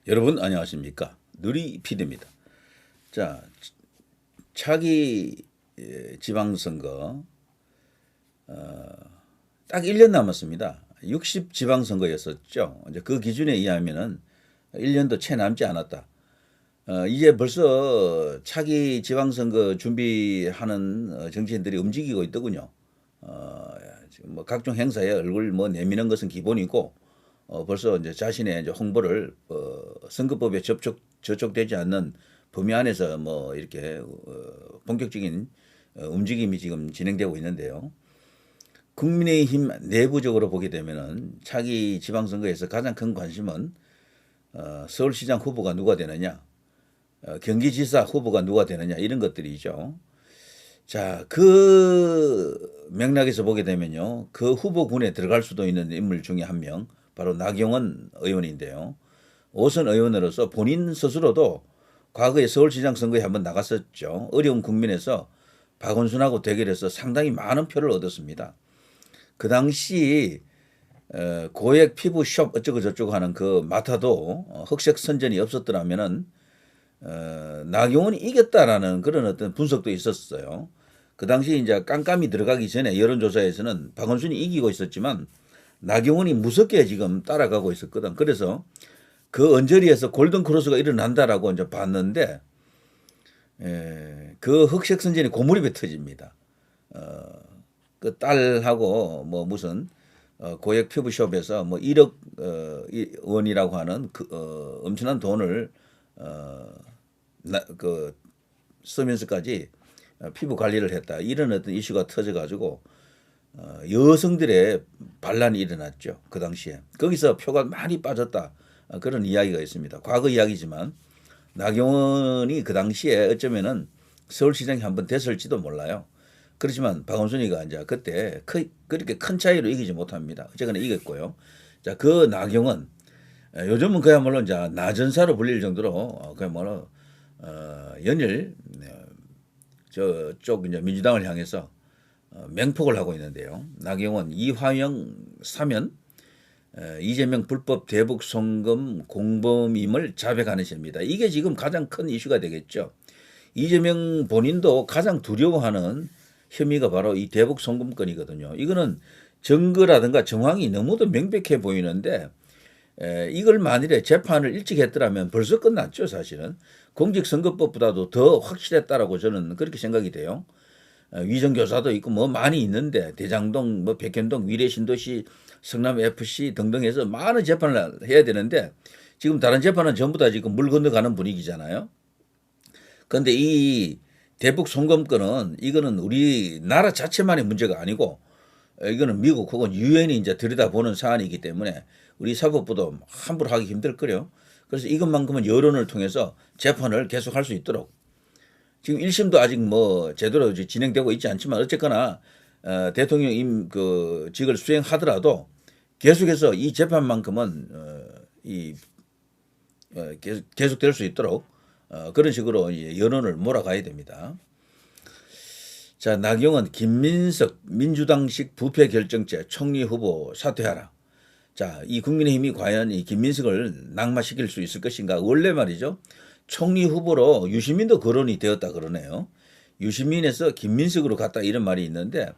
여러분 안녕하십니까? 누리 PD입니다. 자, 차기 지방선거 딱 1년 남았습니다. 60 지방선거였었죠. 이제 그 기준에 의하면은 1년도 채 남지 않았다. 이제 벌써 차기 지방선거 준비하는 정치인들이 움직이고 있더군요. 지금 뭐 각종 행사에 얼굴 뭐 내미는 것은 기본이고, 벌써 이제 자신의 이제 홍보를 선거법에 저촉되지 않는 범위 안에서 뭐 이렇게 본격적인 움직임이 지금 진행되고 있는데요. 국민의힘 내부적으로 보게 되면은 차기 지방선거에서 가장 큰 관심은 서울시장 후보가 누가 되느냐, 경기지사 후보가 누가 되느냐 이런 것들이죠. 자, 그 맥락에서 보게 되면요. 그 후보군에 들어갈 수도 있는 인물 중에 한 명, 바로 나경원 의원인데요. 오선 의원으로서 본인 스스로도 과거에 서울시장 선거에 한번 나갔었죠. 어려운 국민에서 박원순하고 대결해서 상당히 많은 표를 얻었습니다. 그 당시 고액 피부숍 어쩌고 저쩌고 하는 그 맡아도 흑색 선전이 없었더라면은 나경원이 이겼다라는 그런 어떤 분석도 있었어요. 그 당시 이제 깜깜이 들어가기 전에 여론조사에서는 박원순이 이기고 있었지만 나경원이 무섭게 지금 따라가고 있었거든. 그래서 그 언저리에서 골든 크로스가 일어난다라고 이제 봤는데 그 흑색 선전이 고무립에 터집니다. 그 딸하고 뭐 무슨 고액 피부숍에서 뭐 1억 원이라고 하는 그 엄청난 돈을 그 쓰면서까지 피부 관리를 했다. 이런 어떤 이슈가 터져가지고 여성들의 반란이 일어났죠. 그 당시에. 거기서 표가 많이 빠졌다. 그런 이야기가 있습니다. 과거 이야기지만 나경원이 그 당시에 어쩌면은 서울시장이 한번 됐을지도 몰라요. 그렇지만 박원순이가 이제 그때 그렇게 큰 차이로 이기지 못합니다. 어쨌거나 이겼고요. 자, 그 나경원 요즘은 그야말로 이제 나전사로 불릴 정도로 그야말로 연일 저쪽 이제 민주당을 향해서 맹폭을 하고 있는데요. 나경원, 이화영 사면 이재명 불법 대북 송금 공범임을 자백하는 시입니다. 이게 지금 가장 큰 이슈가 되겠죠. 이재명 본인도 가장 두려워하는 혐의가 바로 이 대북 송금건이거든요. 이거는 증거라든가 정황이 너무도 명백해 보이는데 이걸 만일에 재판을 일찍 했더라면 벌써 끝났죠, 사실은. 공직선거법보다도 더 확실했다라고 저는 그렇게 생각이 돼요. 위정교사도 있고 뭐 많이 있는데 대장동, 뭐 백현동, 위례신도시, 성남 FC 등등 해서 많은 재판을 해야 되는데 지금 다른 재판은 전부 다 지금 물 건너가는 분위기잖아요. 그런데 이 대북 송금권은 이거는 우리나라 자체만의 문제가 아니고 이거는 미국 혹은 유엔이 이제 들여다보는 사안이기 때문에 우리 사법부도 함부로 하기 힘들 거요. 그래서 이것만큼은 여론을 통해서 재판을 계속할 수 있도록 지금 1심도 아직 뭐 제대로 진행되고 있지 않지만 어쨌거나 대통령 그 직을 수행하더라도 계속해서 이 재판만큼은 계속될 수 있도록 그런 식으로 여론을 몰아가야 됩니다. 자, 나경원, 김민석 민주당식 부패 결정죄 총리 후보 사퇴하라. 자, 이 국민의힘이 과연 이 김민석을 낙마시킬 수 있을 것인가? 원래 말이죠. 총리 후보로 유시민도 거론이 되었다 그러네요. 유시민에서 김민석으로 갔다 이런 말이 있는데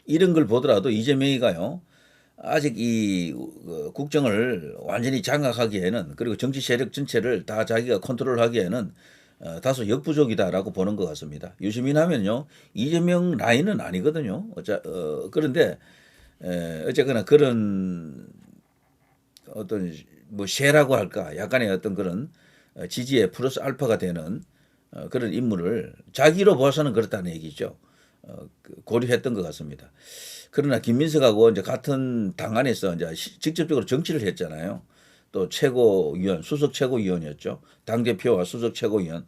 이런 걸 보더라도 이재명이가요. 아직 이 국정을 완전히 장악하기에는 그리고 정치 세력 전체를 다 자기가 컨트롤하기에는 다소 역부족이다라고 보는 것 같습니다. 유시민 하면요. 이재명 라인은 아니거든요. 그런데 어쨌거나 그런 어떤 뭐 쉐라고 할까 약간의 어떤 그런 지지에 플러스 알파가 되는 그런 인물을 자기로 봐서는 그렇다는 얘기죠. 고려했던 것 같습니다. 그러나 김민석하고 이제 같은 당 안에서 이제 직접적으로 정치를 했잖아요. 또 최고위원, 수석 최고위원이었죠. 당 대표와 수석 최고위원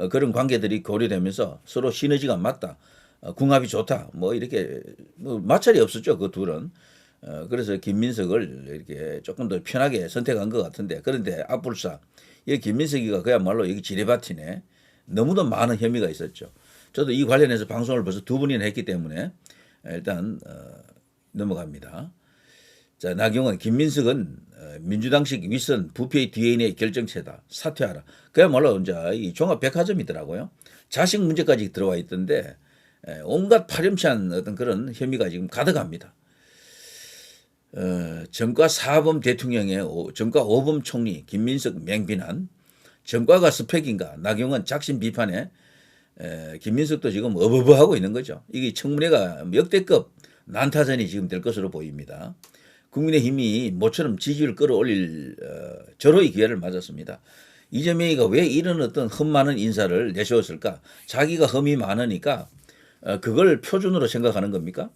그런 관계들이 고려되면서 서로 시너지가 맞다, 궁합이 좋다, 뭐 이렇게 뭐 마찰이 없었죠. 그 둘은. 그래서 김민석을 이렇게 조금 더 편하게 선택한 것 같은데 그런데 앞불사 이 김민석이가 그야말로 여기 지뢰밭이네. 너무도 많은 혐의가 있었죠. 저도 이 관련해서 방송을 벌써 두 번이나 했기 때문에 일단 넘어갑니다. 자, 나경원, 김민석은 민주당식 윗선 부패의 DNA 결정체다. 사퇴하라. 그야말로 이제 이 종합백화점이더라고요. 자식 문제까지 들어와 있던데 온갖 파렴치한 어떤 그런 혐의가 지금 가득합니다. 전과 사범 대통령의 전과 오범 총리 김민석 맹비난, 전과가 스펙인가, 나경원 작심 비판에 김민석도 지금 어버버하고 있는 거죠. 이게 청문회가 역대급 난타전이 지금 될 것으로 보입니다. 국민의힘이 모처럼 지지율 끌어올릴 절호의 기회를 맞았습니다. 이재명이가 왜 이런 어떤 흠 많은 인사를 내세웠을까? 자기가 흠이 많으니까 그걸 표준으로 생각하는 겁니까?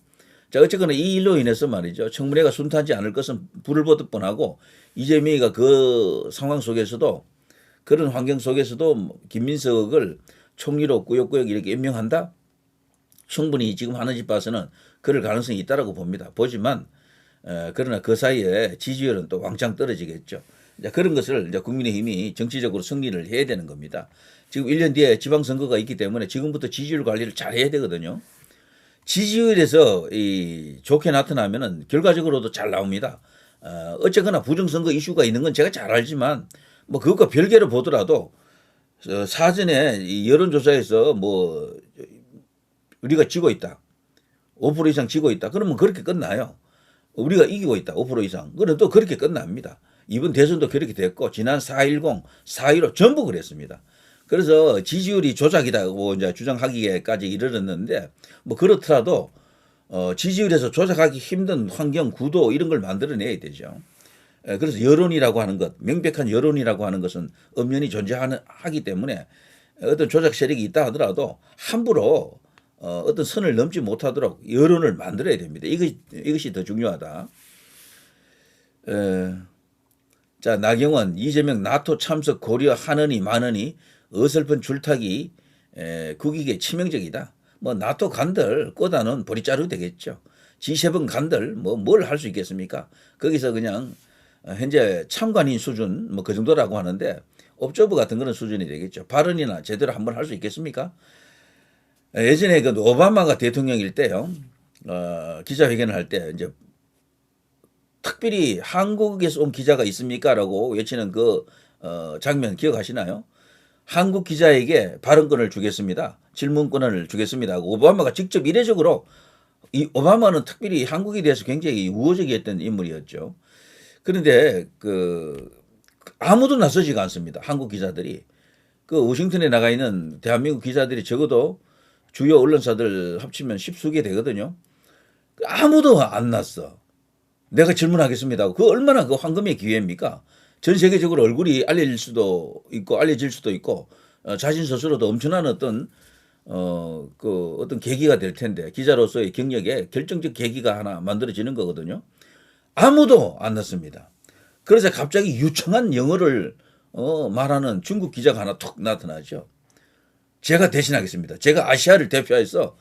자, 어쨌거나 이 일로 인해서 말이죠. 청문회가 순탄치 않을 것은 불을 보듯 뻔하고 이재명이가 그 상황 속에서도 그런 환경 속에서도 김민석을 총리로 꾸역꾸역 이렇게 임명한다? 충분히 지금 하는 집 봐서는 그럴 가능성이 있다라고 봅니다. 보지만 그러나 그 사이에 지지율은 또 왕창 떨어지겠죠. 이제 그런 것을 이제 국민의힘이 정치적으로 승리를 해야 되는 겁니다. 지금 1년 뒤에 지방선거가 있기 때문에 지금부터 지지율 관리를 잘 해야 되거든요. 지지율에서 좋게 나타나면은 결과적으로도 잘 나옵니다. 어쨌거나 부정선거 이슈가 있는 건 제가 잘 알지만 뭐 그것과 별개로 보더라도 사전에 이 여론조사에서 뭐 우리가 지고 있다. 5% 이상 지고 있다. 그러면 그렇게 끝나요. 우리가 이기고 있다. 5% 이상. 그럼 또 그렇게 끝납니다. 이번 대선도 그렇게 됐고 지난 4.10, 4.15 전부 그랬습니다. 그래서 지지율이 조작이다고 이제 주장하기까지 이르렀는데 뭐 그렇더라도 지지율에서 조작하기 힘든 환경, 구도 이런 걸 만들어내야 되죠. 그래서 여론이라고 하는 것, 명백한 여론이라고 하는 것은 엄연히 존재하기 때문에 어떤 조작 세력이 있다 하더라도 함부로 어떤 선을 넘지 못하도록 여론을 만들어야 됩니다. 이것이 더 중요하다. 자, 나경원, 이재명 나토 참석 고려하느니 마느니 어설픈 줄타기 국익에 치명적이다. 뭐 나토 간들 꼬다는 보리자루 되겠죠. G7 간들 뭐 뭘 할 수 있겠습니까? 거기서 그냥 현재 참관인 수준 뭐 그 정도라고 하는데 옵저버 같은 그런 수준이 되겠죠. 발언이나 제대로 한번 할 수 있겠습니까? 예전에 그 오바마가 대통령일 때요, 기자회견을 할 때 이제 특별히 한국에서 온 기자가 있습니까라고 외치는 그 장면 기억하시나요? 한국 기자에게 발언권을 주겠습니다. 질문권을 주겠습니다 하고 오바마가 직접 이례적으로 이 오바마는 특별히 한국에 대해서 굉장히 우호적이었던 인물이었죠. 그런데 아무도 나서지가 않습니다. 한국 기자들이. 그 워싱턴에 나가 있는 대한민국 기자들이 적어도 주요 언론사들 합치면 10수개 되거든요. 아무도 안 났어. 내가 질문하겠습니다 하고. 그 얼마나 그 황금의 기회입니까? 전 세계적으로 얼굴이 알려질 수도 있고 자신 스스로도 엄청난 어떤 어떤 계기가 될 텐데 기자로서의 경력에 결정적 계기가 하나 만들어지는 거거든요. 아무도 안 났습니다. 그래서 갑자기 유창한 영어를 말하는 중국 기자가 하나 툭 나타나죠. 제가 대신하겠습니다. 제가 아시아를 대표해서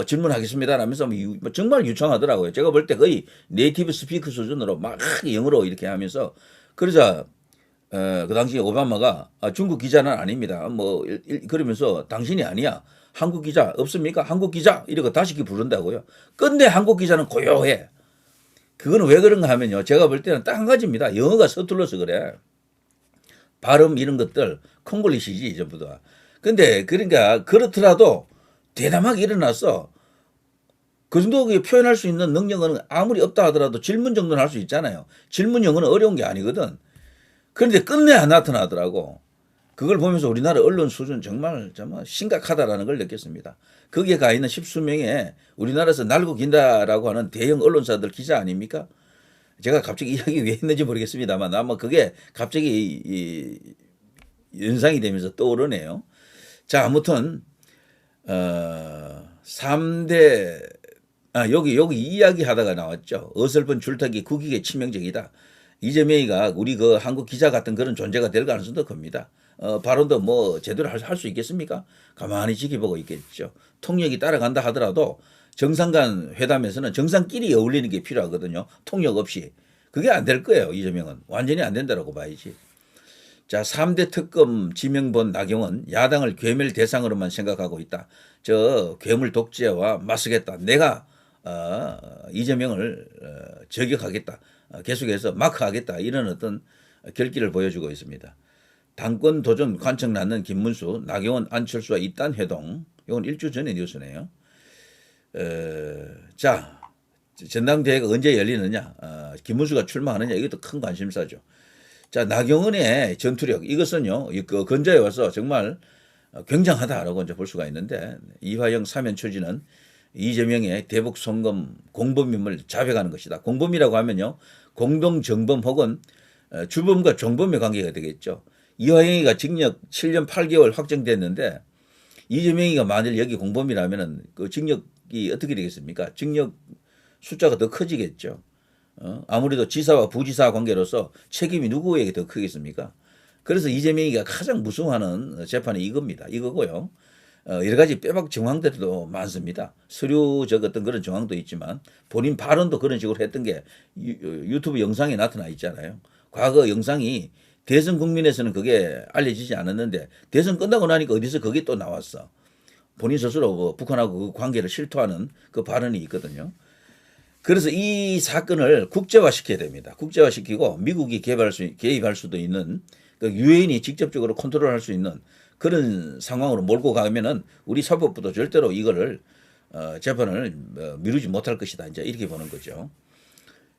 질문하겠습니다 하면서 정말 유창하더라고요. 제가 볼 때 거의 네이티브 스피커 수준으로 막 영어로 이렇게 하면서 그러자 그 당시 오바마가 중국 기자는 아닙니다. 뭐 그러면서 당신이 아니야. 한국 기자 없습니까? 한국 기자 이러고 다시 부른다고요. 근데 한국 기자는 고요해. 그거는 왜 그런가 하면요. 제가 볼 때는 딱 한 가지입니다. 영어가 서툴러서 그래. 발음 이런 것들 콩글리시지 전부 다. 근데 그러니까 그렇더라도 대담하게 일어나서 그 정도 표현할 수 있는 능력은 아무리 없다 하더라도 질문 정도는 할 수 있잖아요. 질문 영어는 어려운 게 아니거든. 그런데 끝내 안 나타나더라고. 그걸 보면서 우리나라 언론 수준 정말 심각하다라는 걸 느꼈습니다. 거기에 가 있는 10수명의 우리나라에서 날고 긴다라고 하는 대형 언론사들 기자 아닙니까? 제가 갑자기 이야기 왜 했는지 모르겠습니다만 아마 그게 갑자기 연상이 되면서 떠오르네요. 자, 아무튼 3대 여기 이야기 하다가 나왔죠. 어설픈 줄타기 국익에 치명적이다. 이재명이가 우리 그 한국 기자 같은 그런 존재가 될 가능성도 큽니다. 발언도 뭐 제대로 할 수 있겠습니까? 가만히 지켜보고 있겠죠. 통역이 따라간다 하더라도 정상 간 회담에서는 정상끼리 어울리는 게 필요하거든요. 통역 없이. 그게 안 될 거예요. 이재명은. 완전히 안 된다고 봐야지. 자, 3대 특검 지명본 나경원 야당을 괴멸 대상으로만 생각하고 있다. 저 괴물 독재와 맞서겠다. 내가 이재명을 저격하겠다. 계속해서 마크하겠다 이런 어떤 결기를 보여주고 있습니다. 당권 도전 관청 낳는 김문수, 나경원, 안철수와 이딴 회동. 이건 일주 전의 뉴스네요. 자, 전당대회가 언제 열리느냐, 김문수가 출마하느냐, 이것도 큰 관심사죠. 자, 나경원의 전투력, 이것은요, 그 근저에 와서 정말 굉장하다라고 이제 볼 수가 있는데, 이화영 사면 추진은 이재명의 대북 송금 공범임을 자백하는 것이다. 공범이라고 하면요, 공동 정범 혹은 주범과 종범의 관계가 되겠죠. 이화영이가 징역 7년 8개월 확정됐는데 이재명이가 만일 여기 공범이라면은 그 징역이 어떻게 되겠습니까? 징역 숫자가 더 커지겠죠. 아무래도 지사와 부지사 관계로서 책임이 누구에게 더 크겠습니까? 그래서 이재명이가 가장 무서워하는 재판이 이겁니다. 이거고요. 여러 가지 빼박 정황들도 많습니다. 서류적 어떤 그런 정황도 있지만 본인 발언도 그런 식으로 했던 게 유튜브 영상에 나타나 있잖아요. 과거 영상이 대선 국민에서는 그게 알려지지 않았는데 대선 끝나고 나니까 어디서 그게 또 나왔어. 본인 스스로 북한하고 그 관계를 실토하는 그 발언이 있거든요. 그래서 이 사건을 국제화시켜야 됩니다. 국제화시키고 미국이 개입할 수도 있는 그 유엔이 직접적으로 컨트롤할 수 있는 그런 상황으로 몰고 가면은 우리 사법부도 절대로 이거를 재판을 미루지 못할 것이다. 이제 이렇게 보는 거죠.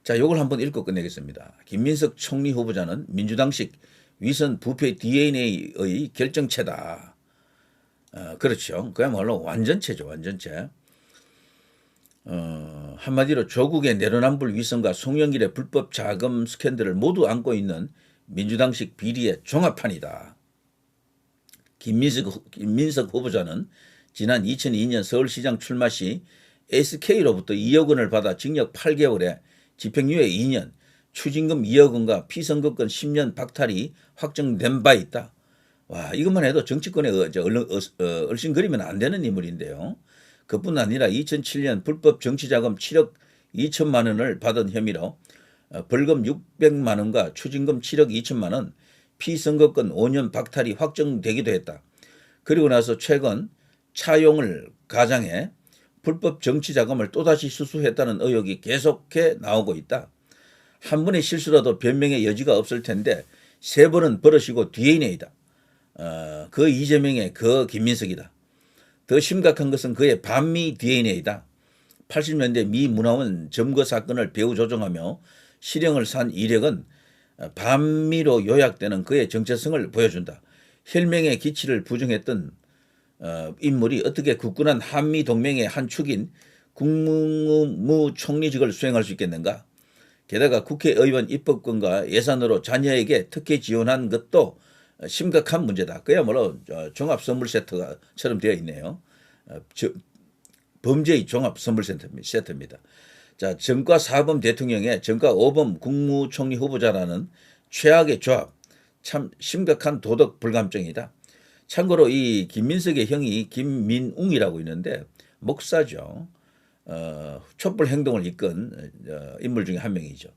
자, 이걸 한번 읽고 끝내겠습니다. 김민석 총리 후보자는 민주당식 위선 부패 DNA의 결정체다. 그렇죠. 그야말로 완전체죠. 완전체. 한마디로 조국의 내로남불 위선과 송영길의 불법 자금 스캔들을 모두 안고 있는 민주당식 비리의 종합판이다. 김민석 후보자는 지난 2002년 서울시장 출마 시 SK로부터 2억 원을 받아 징역 8개월에 집행유예 2년, 추징금 2억 원과 피선거권 10년 박탈이 확정된 바 있다. 와, 이것만 해도 정치권에 얼씬거리면 안 되는 인물인데요. 그뿐 아니라 2007년 불법 정치자금 7억 2천만 원을 받은 혐의로 벌금 600만 원과 추징금 7억 2천만 원, 피선거권 5년 박탈이 확정되기도 했다. 그리고 나서 최근 차용을 가장해 불법 정치자금을 또다시 수수했다는 의혹이 계속해 나오고 있다. 한 번의 실수라도 변명의 여지가 없을 텐데 세 번은 버릇이고 DNA다. 그 이재명의 그 김민석이다. 더 심각한 것은 그의 반미 DNA다. 80년대 미 문화원 점거 사건을 배후 조종하며 실형을 산 이력은 반미로 요약되는 그의 정체성을 보여준다. 혈맹의 기치를 부정했던 인물이 어떻게 굳건한 한미 동맹의 한 축인 국무총리직을 수행할 수 있겠는가? 게다가 국회의원 입법권과 예산으로 자녀에게 특혜 지원한 것도 심각한 문제다. 그야말로 종합 선물 세트처럼 되어 있네요. 범죄의 종합 선물 세트입니다. 자, 정과 4범 대통령의 정과 5범 국무총리 후보자라는 최악의 조합, 참 심각한 도덕 불감증이다. 참고로 이 김민석의 형이 김민웅이라고 있는데 목사죠. 촛불 행동을 이끈 인물 중에 한 명이죠.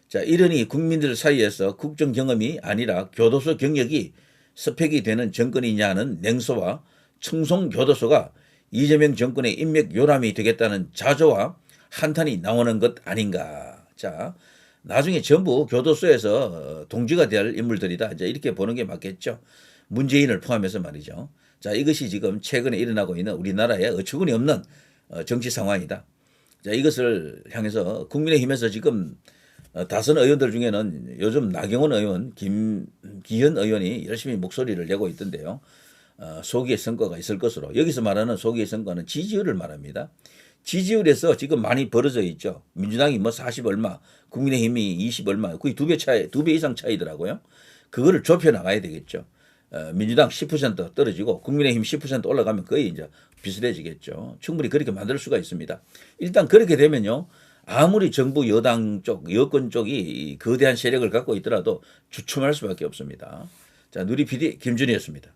자, 이러니 국민들 사이에서 국정 경험이 아니라 교도소 경력이 스펙이 되는 정권이냐는 냉소와 청송교도소가 이재명 정권의 인맥 요람이 되겠다는 자조와 한탄이 나오는 것 아닌가. 자, 나중에 전부 교도소에서 동지가 될 인물들이다. 이제 이렇게 보는 게 맞겠죠. 문재인을 포함해서 말이죠. 자, 이것이 지금 최근에 일어나고 있는 우리나라의 어처구니 없는 정치 상황이다. 자, 이것을 향해서 국민의힘에서 지금 다선 의원들 중에는 요즘 나경원 의원, 김기현 의원이 열심히 목소리를 내고 있던데요. 소기의 성과가 있을 것으로. 여기서 말하는 소기의 성과는 지지율을 말합니다. 지지율에서 지금 많이 벌어져 있죠. 민주당이 뭐 40 얼마, 국민의힘이 20 얼마, 거의 두 배 이상 차이더라고요. 그거를 좁혀 나가야 되겠죠. 민주당 10% 떨어지고 국민의힘 10% 올라가면 거의 이제 비슷해지겠죠. 충분히 그렇게 만들 수가 있습니다. 일단 그렇게 되면요. 아무리 정부 여당 쪽, 여권 쪽이 거대한 세력을 갖고 있더라도 주춤할 수밖에 없습니다. 자, 누리 PD 김준희였습니다.